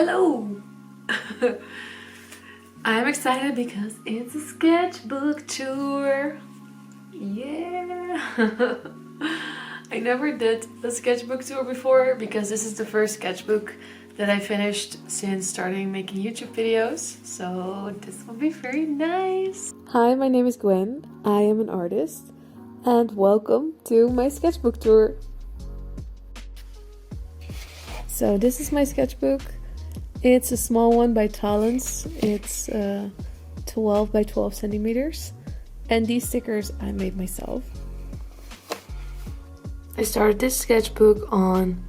Hello! I'm excited because it's a sketchbook tour. Yeah! I never did a sketchbook tour before because this is the first sketchbook that I finished since starting making YouTube videos. So this will be very nice. Hi, my name is Gwen. I am an artist and welcome to my sketchbook tour. So this is my sketchbook. It's a small one by Talents. It's 12 by 12 centimeters. And these stickers I made myself. I started this sketchbook on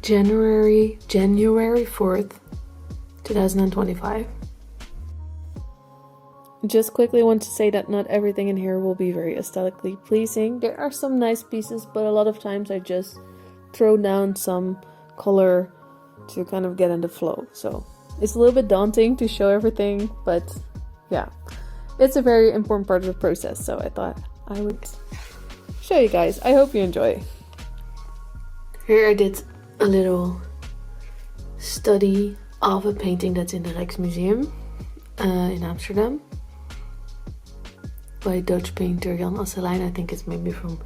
January 4th, 2025. Just quickly want to say that not everything in here will be very aesthetically pleasing. There are some nice pieces, but a lot of times I just throw down some color to kind of get in the flow. So it's a little bit daunting to show everything, but yeah, it's a very important part of the process. So I thought I would show you guys. I hope you enjoy. Here I did a little study of a painting that's in the Rijksmuseum in Amsterdam by Dutch painter Jan Asselijn. I think it's maybe from,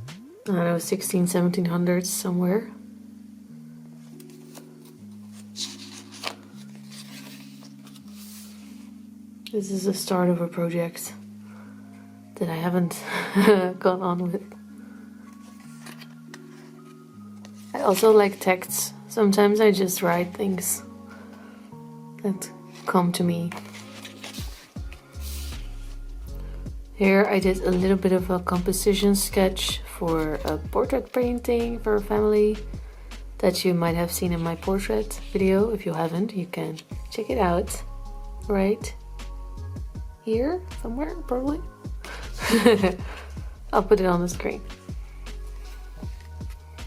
I don't know, 1700s somewhere. This is the start of a project that I haven't gone on with. I also like texts. Sometimes I just write things that come to me. Here I did a little bit of a composition sketch for a portrait painting for a family that you might have seen in my portrait video. If you haven't, you can check it out right here somewhere, probably. I'll put it on the screen.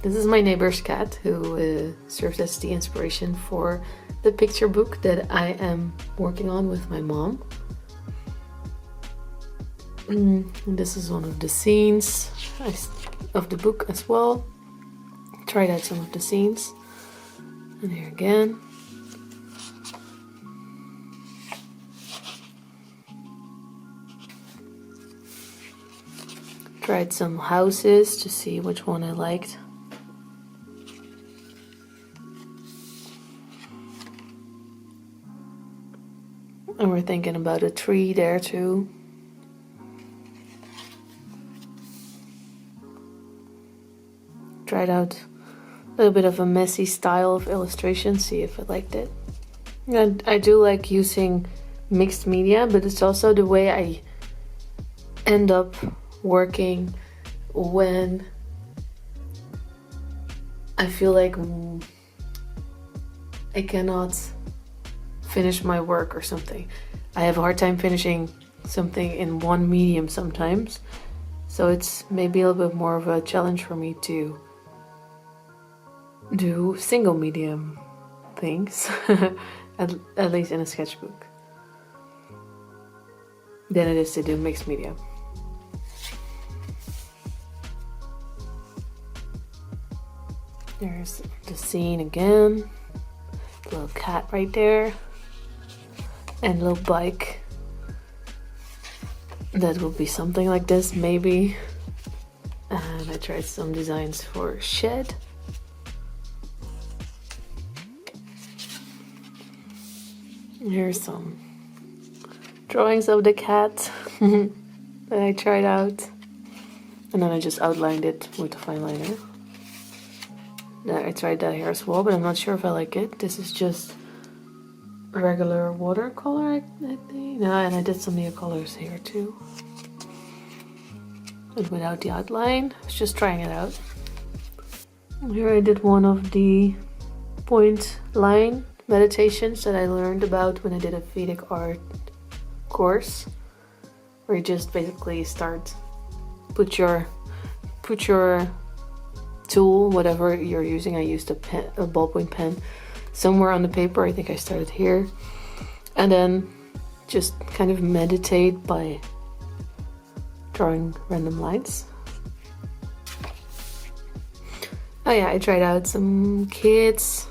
This is my neighbor's cat who serves as the inspiration for the picture book that I am working on with my mom. And this is one of the scenes of the book as well. Tried out some of the scenes. And here again. Tried some houses to see which one I liked. And we're thinking about a tree there too. Tried out a little bit of a messy style of illustration, see if I liked it. And I do like using mixed media, but it's also the way I end up working when I feel like I cannot finish my work or something. I have a hard time finishing something in one medium sometimes, so it's maybe a little bit more of a challenge for me to do single medium things at least in a sketchbook than it is to do mixed media. There's the scene again. Little cat right there. And little bike. That will be something like this, maybe. And I tried some designs for shed. Here's some drawings of the cat that I tried out. And then I just outlined it with a fine liner. I tried that here as well, but I'm not sure if I like it. This is just regular watercolor, I think. No, and I did some colors here too. But without the outline. I was just trying it out. Here I did one of the point line meditations that I learned about when I did a Vedic art course. Where you just basically start, put your tool, whatever you're using. I used a ballpoint pen somewhere on the paper. I think I started here, and then just kind of meditate by drawing random lines. Oh yeah, I tried out some kids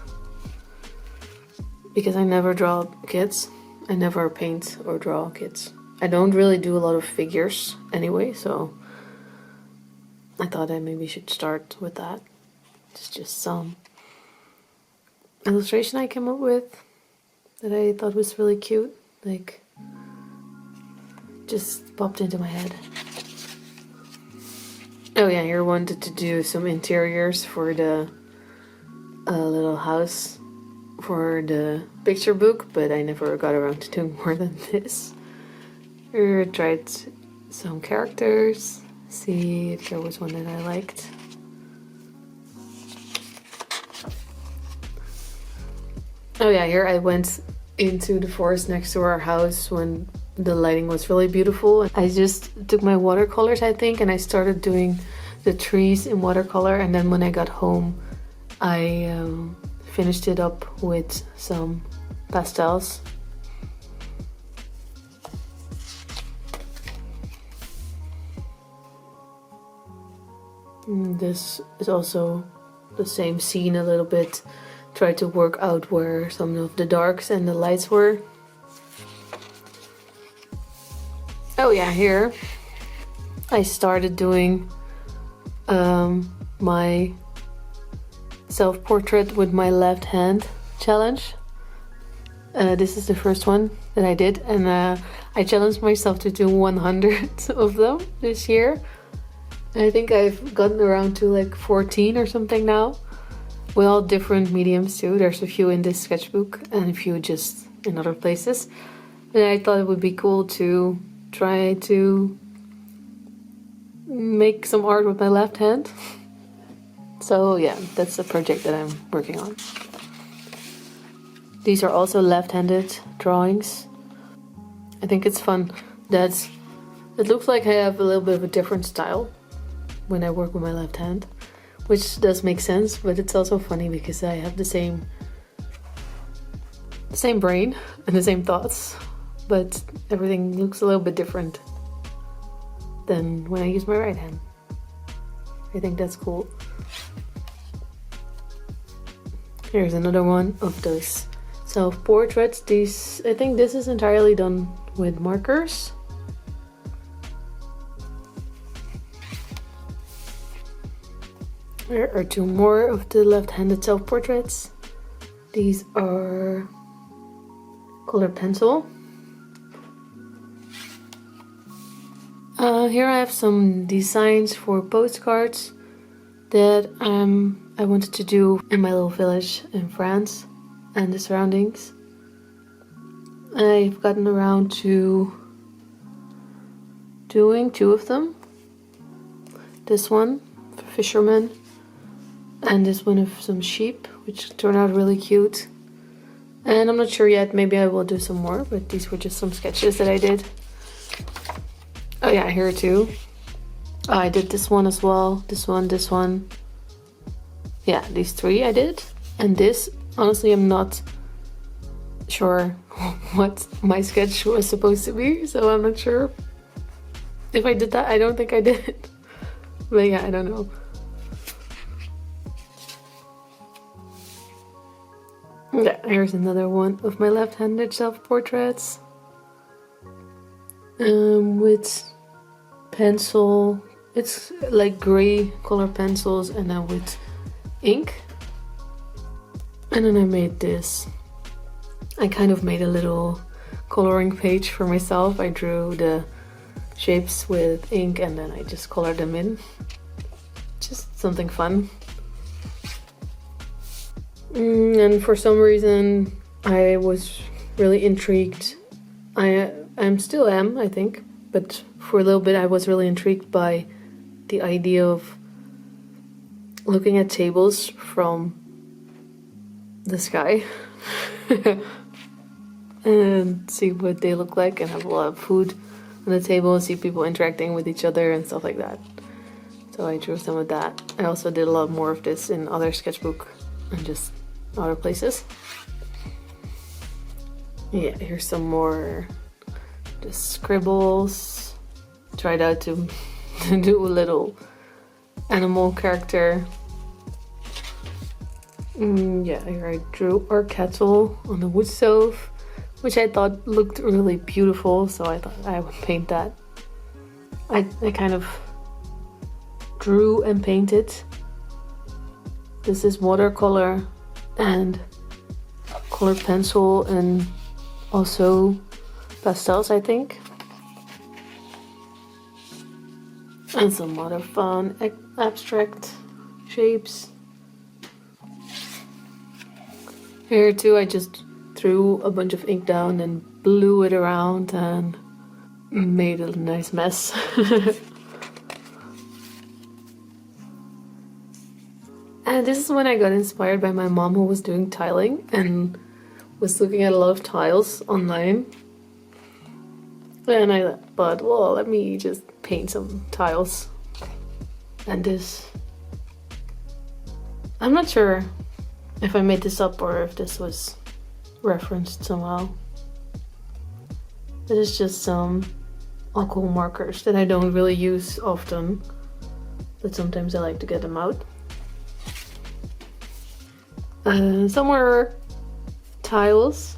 because I never draw kids. I never paint or draw kids. I don't really do a lot of figures anyway, so I thought I maybe should start with that. It's just some illustration I came up with that I thought was really cute. Like, just popped into my head. Oh yeah, here I wanted to do some interiors for the little house for the picture book, but I never got around to doing more than this. Here I tried some characters, see if there was one that I liked. Oh yeah, here I went into the forest next to our house when the lighting was really beautiful. I just took my watercolors, I think, and I started doing the trees in watercolor, and then when I got home I finished it up with some pastels. This is also the same scene a little bit. Try to work out where some of the darks and the lights were. Oh yeah, here I started doing my self-portrait with my left hand challenge. This is the first one that I did, and I challenged myself to do 100 of them this year. I think I've gotten around to like 14 or something now. With all different mediums too. There's a few in this sketchbook and a few just in other places. And I thought it would be cool to try to make some art with my left hand. So yeah, that's the project that I'm working on. These are also left-handed drawings. I think it's fun that it looks like I have a little bit of a different style when I work with my left hand. Which does make sense, but it's also funny because I have the same brain and the same thoughts, but everything looks a little bit different than when I use my right hand. I think that's cool. Here's another one of those self-portraits. I think this is entirely done with markers. There are two more of the left-handed self-portraits. These are colored pencil. Here I have some designs for postcards that I wanted to do in my little village in France and the surroundings. I've gotten around to doing 2 of them. This one for fishermen. And this one of some sheep, which turned out really cute. And I'm not sure yet, maybe I will do some more, but these were just some sketches that I did. Oh yeah, here too. Oh, I did this one as well. This one. Yeah, these 3 I did. And this, honestly, I'm not sure what my sketch was supposed to be, so I'm not sure if I did that. I don't think I did. But yeah, I don't know. Yeah, here's another one of my left-handed self-portraits. With pencil. It's like gray color pencils and then with ink. And then I made this. I kind of made a little coloring page for myself. I drew the shapes with ink and then I just colored them in. Just something fun. And for some reason I was really intrigued. I still am, I think, but for a little bit I was really intrigued by the idea of looking at tables from the sky and see what they look like and have a lot of food on the table and see people interacting with each other and stuff like that. So I drew some of that. I also did a lot more of this in other sketchbook and just other places. Yeah, here's some more just scribbles. Tried out to do a little animal character. Yeah, here I drew our kettle on the wood stove, which I thought looked really beautiful, so I thought I would paint that. I kind of drew and painted. This is watercolor and colored pencil and also pastels, I think. And some other fun abstract shapes. Here too, I just threw a bunch of ink down and blew it around and made a nice mess. And this is when I got inspired by my mom, who was doing tiling and was looking at a lot of tiles online. And I thought, well, let me just paint some tiles. And this, I'm not sure if I made this up or if this was referenced somehow. It is just some alcohol markers that I don't really use often, but sometimes I like to get them out. Some were tiles,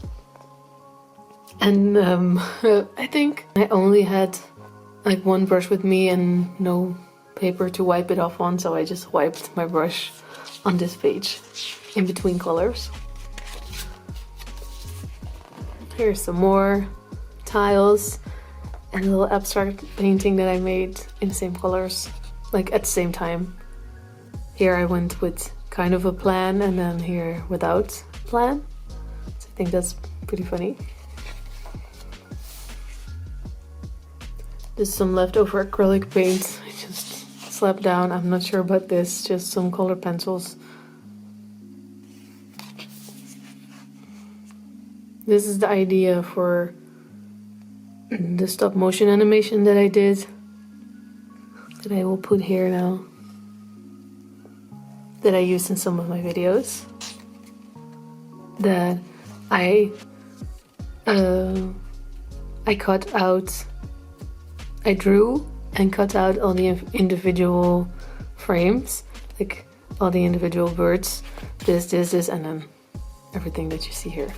and I think I only had like one brush with me and no paper to wipe it off on, so I just wiped my brush on this page in between colors. Here's some more tiles and a little abstract painting that I made in the same colors, like at the same time. Here I went with kind of a plan, and then here without plan. So I think that's pretty funny. There's some leftover acrylic paint I just slapped down. I'm not sure about this, just some colored pencils. This is the idea for the stop motion animation that I did, that I will put here now, that I used in some of my videos, that I cut out, I drew and cut out all the individual frames, like all the individual birds, this, and then everything that you see here.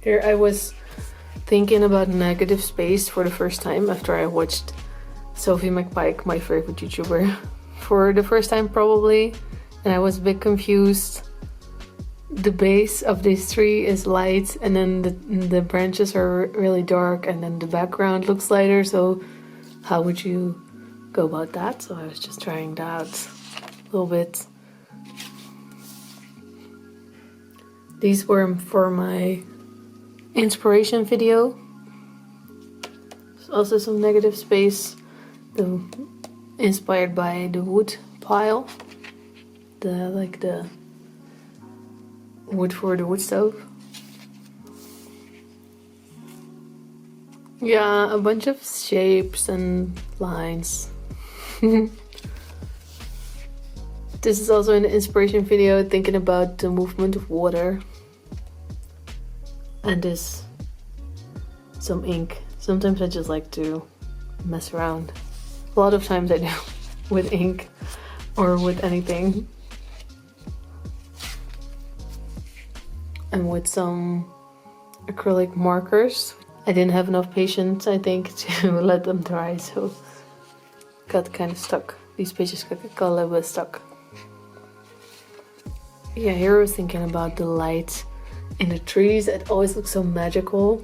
Here I was thinking about negative space for the first time after I watched Sophie McPike, my favorite YouTuber, for the first time probably, and I was a bit confused. The base of this tree is light, and then the branches are really dark, and then the background looks lighter, so how would you go about that? So I was just trying that out a little bit. These were for my inspiration video. There's also some negative space, inspired by the wood pile, the wood for the wood stove. Yeah, a bunch of shapes and lines. This is also an inspiration video, thinking about the movement of water. And this, some ink. Sometimes I just like to mess around. A lot of times I do with ink or with anything. And with some acrylic markers. I didn't have enough patience, I think, to let them dry, so got kind of stuck. These pages got a little bit stuck. Yeah, here I was thinking about the light in the trees. It always looks so magical.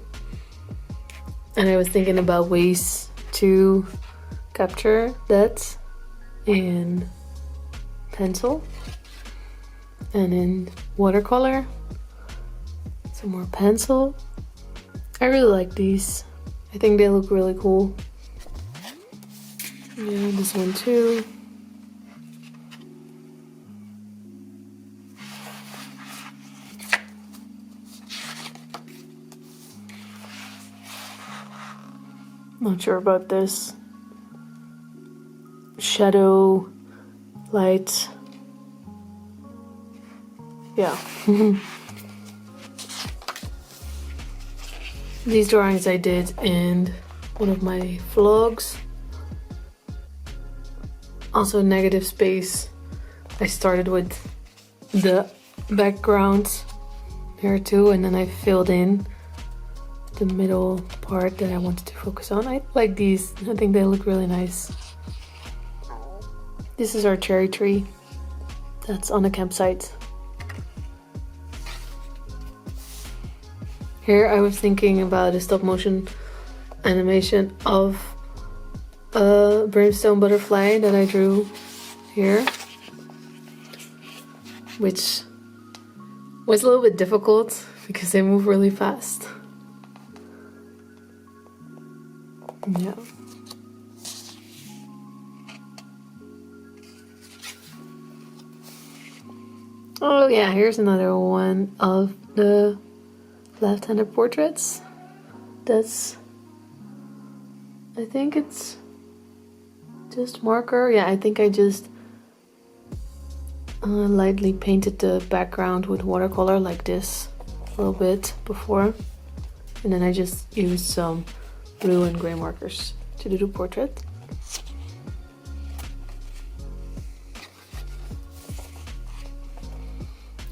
And I was thinking about ways to capture that in pencil and in watercolor. Some more pencil. I really like these. I think they look really cool. Yeah, this one too. Not sure about this. Shadow, light. Yeah. These drawings I did in one of my vlogs. Also negative space. I started with the background here too, and then I filled in the middle part that I wanted to focus on. I like these. I think they look really nice. This is our cherry tree that's on the campsite. Here I was thinking about a stop motion animation of a brimstone butterfly that I drew here, which was a little bit difficult because they move really fast. Yeah. Oh yeah, here's another one of the left-handed portraits. That's, I think it's just marker. Yeah, I think I just lightly painted the background with watercolor like this a little bit before, and then I just used some blue and gray markers to do the portrait.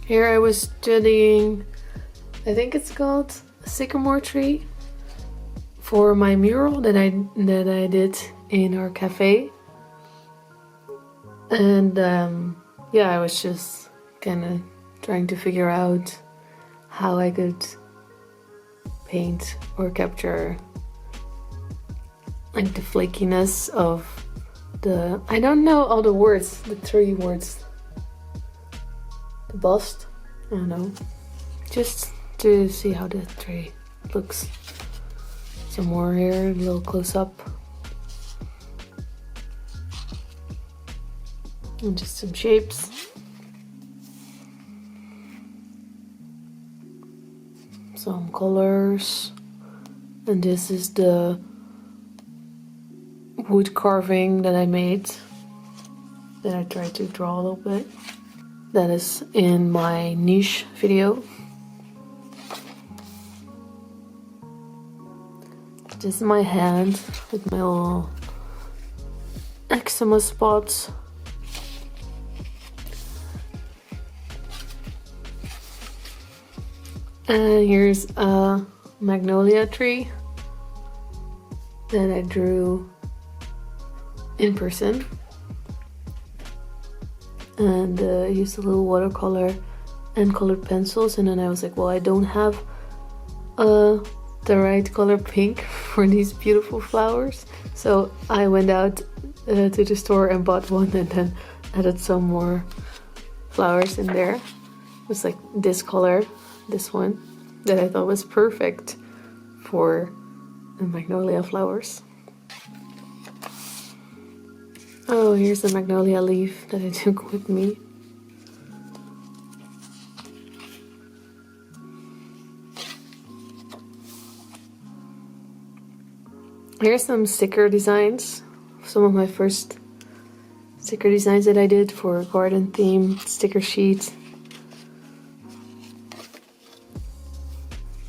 Here I was studying, I think it's called a sycamore tree, for my mural that I did in our cafe. And yeah, I was just kind of trying to figure out how I could paint or capture like the flakiness of the, I don't know all the words, the 3 words. The bust, I don't know. Just to see how the tree looks. Some more here, a little close up. And just some shapes. Some colors. And this is the wood carving that I made. That I tried to draw a little bit. That is in my niche video. This is my hand with my little eczema spots. And here's a magnolia tree that I drew in person. And used a little watercolor and colored pencils, and then I was like, well, I don't have the right color pink for these beautiful flowers, so I went out to the store and bought one, and then added some more flowers in there. It was like this color, this one, that I thought was perfect for the magnolia flowers. Oh, here's the magnolia leaf that I took with me. Here's some sticker designs. Some of my first sticker designs that I did for a garden theme sticker sheet.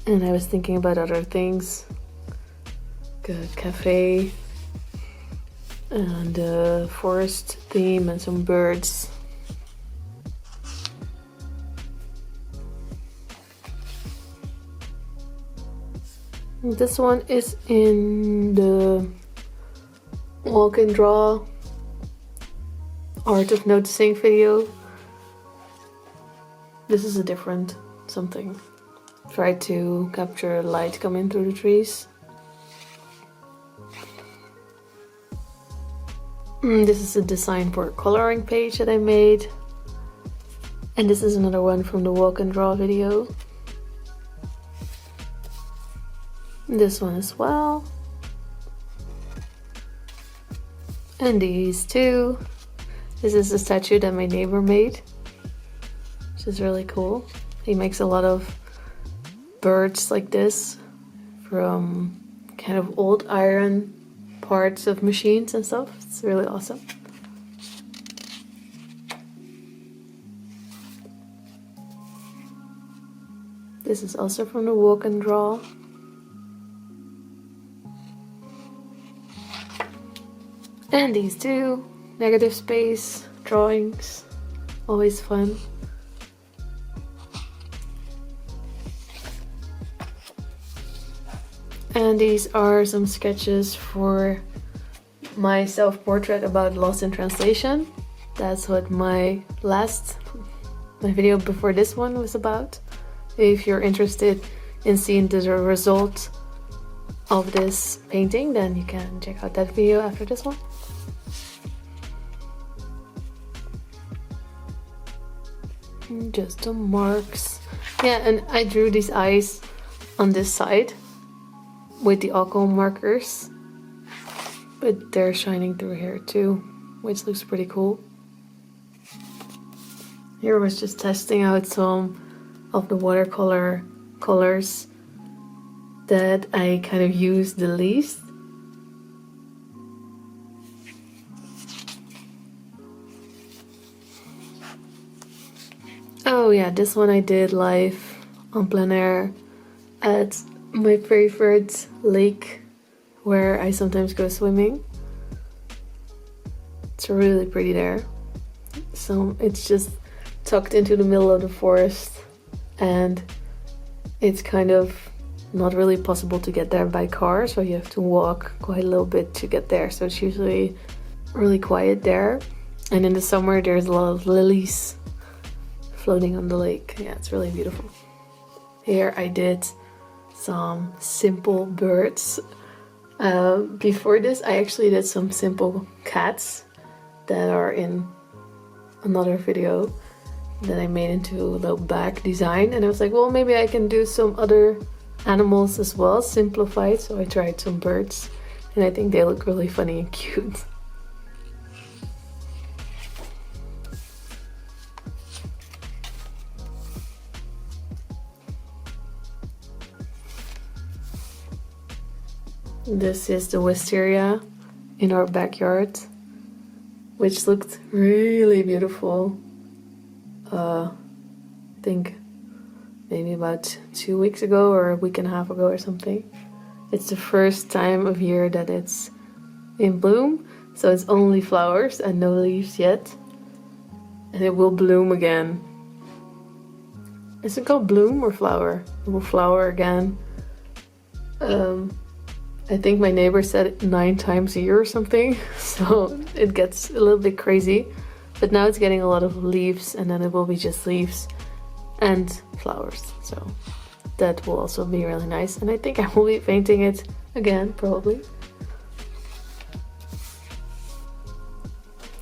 And I was thinking about other things. Good cafe. And a forest theme and some birds. This one is in the walk and draw art of noticing video. This is a different something. Try to capture light coming through the trees. This is a design for a coloring page that I made. And this is another one from the walk and draw video. This one as well. And these two. This is a statue that my neighbor made, which is really cool. He makes a lot of birds like this from kind of old iron parts of machines and stuff. It's really awesome. This is also from the walk and draw. And these two. negative space drawings, always fun. And these are some sketches for my self-portrait about Lost in Translation. That's what my video before this one was about. If you're interested in seeing the result of this painting, then you can check out that video after this one. Just some marks. Yeah, and I drew these eyes on this side with the alcohol markers, but they're shining through here too, which looks pretty cool. Here I was just testing out some of the watercolor colors that I kind of use the least. Oh yeah, this one I did live on plein air at my favorite lake where I sometimes go swimming. It's really pretty there. So it's just tucked into the middle of the forest, and it's kind of not really possible to get there by car, so you have to walk quite a little bit to get there. So it's usually really quiet there, and in the summer there's a lot of lilies floating on the lake. Yeah, it's really beautiful. Here I did some simple birds. Before this I actually did some simple cats that are in another video that I made into a little bag design, and I was like, well, maybe I can do some other animals as well, simplified. So I tried some birds, and I think they look really funny and cute. This is the wisteria in our backyard, which looked really beautiful. I think maybe about 2 weeks ago or a week and a half ago or something. It's the first time of year that it's in bloom, so it's only flowers and no leaves yet, and it will bloom again. Is it called bloom or flower? It will flower again. I think my neighbor said it 9 times a year or something, so it gets a little bit crazy. But now it's getting a lot of leaves, and then it will be just leaves and flowers. So that will also be really nice, and I think I will be painting it again, probably.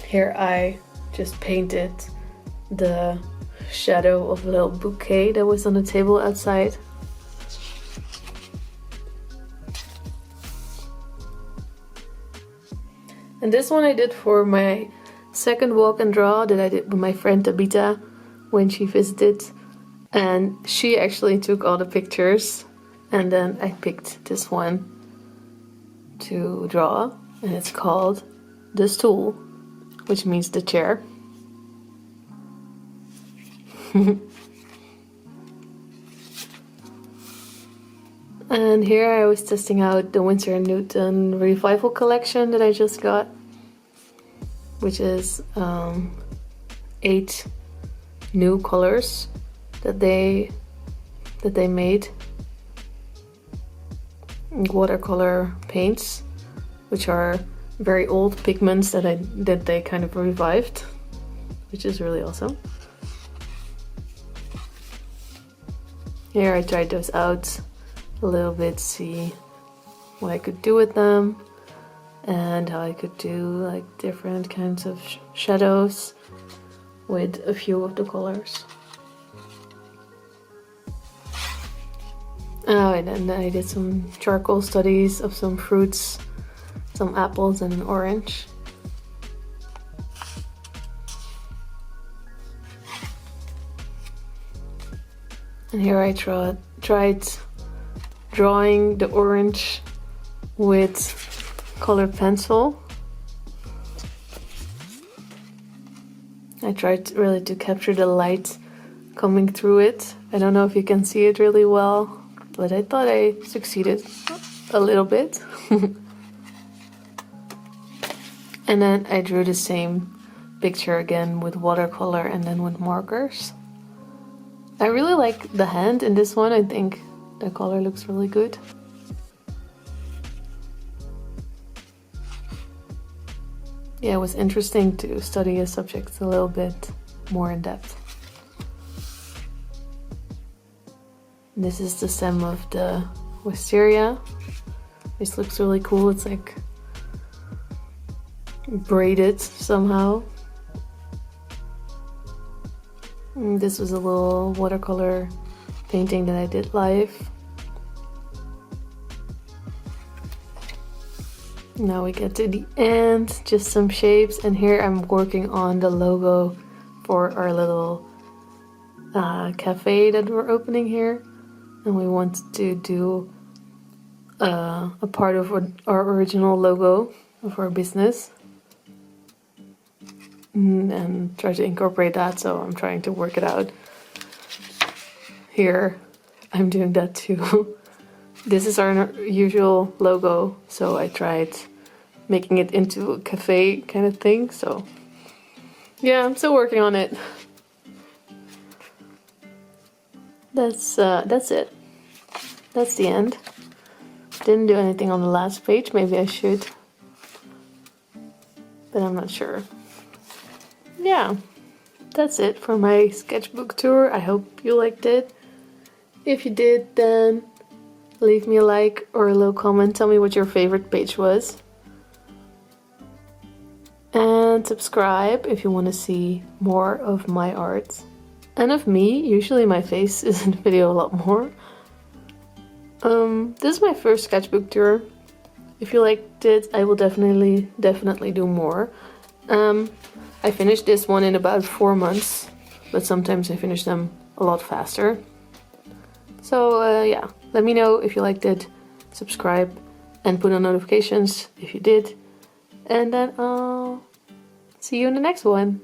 Here I just painted the shadow of a little bouquet that was on the table outside. And this one I did for my second walk and draw that I did with my friend Tabita when she visited, and she actually took all the pictures, and then I picked this one to draw, and it's called The Stool, which means the chair. And here I was testing out the Winsor & Newton Revival collection that I just got, which is 8 new colors that they made. Watercolor paints, which are very old pigments that they kind of revived, which is really awesome. Here I tried those out a little bit, see what I could do with them and how I could do like different kinds of shadows with a few of the colors. Oh, and then I did some charcoal studies of some fruits, some apples and an orange. And here I tried drawing the orange with colored pencil. I tried really to capture the light coming through it. I don't know if you can see it really well, but I thought I succeeded a little bit. And then I drew the same picture again with watercolor and then with markers. I really like the hand in this one. I think the color looks really good. Yeah, it was interesting to study a subject a little bit more in depth. This is the stem of the wisteria. This looks really cool. It's like braided somehow. And this was a little watercolor painting that I did live. Now we get to the end, just some shapes, and here I'm working on the logo for our little cafe that we're opening here, and we want to do a part of our original logo of our business and try to incorporate that, so I'm trying to work it out. Here I'm doing that too. This is our usual logo, so I tried making it into a cafe kind of thing, so yeah, I'm still working on it. That's it. That's the end. Didn't do anything on the last page, maybe I should, but I'm not sure. Yeah, that's it for my sketchbook tour. I hope you liked it. If you did, then leave me a like or a little comment. Tell me what your favorite page was. And subscribe if you want to see more of my art. And of me. Usually my face is in the video a lot more. This is my first sketchbook tour. If you liked it, I will definitely do more. I finished this one in about 4 months, but sometimes I finish them a lot faster. So yeah, let me know if you liked it, subscribe, and put on notifications if you did. And then I'll see you in the next one.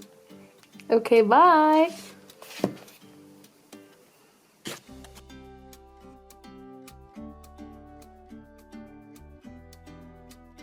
Okay, bye!